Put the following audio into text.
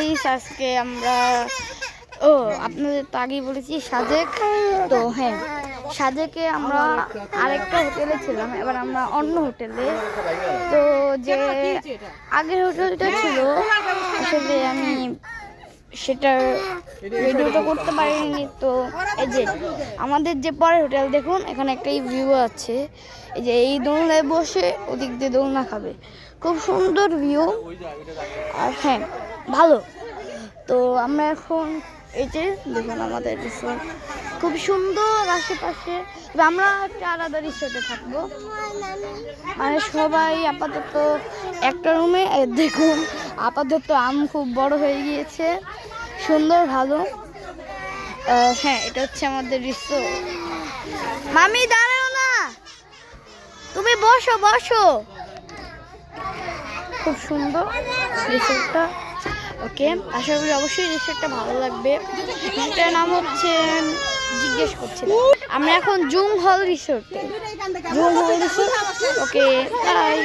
Guys, আজকে আমরা আপনাদের তো আগেই বলেছি সাজেক। তো হ্যাঁ, সাজেকে আমরা আরেকটা হোটেলে ছিলাম, এবার আমরা অন্য হোটেলে। তো যে আগের হোটেলটা ছিল আসলে আমি সেটার ভিডিওটা করতে পারিনি। তো এই যে আমাদের যে পরের হোটেল, দেখুন এখানে একটা ভিউ আছে, এই যে এই দোলনায় বসে ওদিক দিয়ে দোলনা খাবে, খুব সুন্দর ভিউ। আর হ্যাঁ, ভালো। তো আমরা এখন এই যে দেখুন আমাদের রিসোর্ট খুব সুন্দর আশেপাশে। আমরা একটা আলাদা রিসোর্টে থাকবো, মানে সবাই আপাতত একটা রুমে। দেখুন আপাতত আম খুব বড় হয়ে গিয়েছে, সুন্দর, ভালো। হ্যাঁ, এটা হচ্ছে আমাদের রিসোর্ট। মামি দাঁড়াও না, তুমি বসো বসো। খুব সুন্দর রিসোর্টটা। ওকে, আশা করি অবশ্যই রিসোর্টটা ভালো লাগবে। রিসোর্টের নাম হচ্ছে, জিজ্ঞেস করছিলাম, আমরা এখন জুং হল রিসোর্টে। জুং হল রিসোর্ট। Okay, by.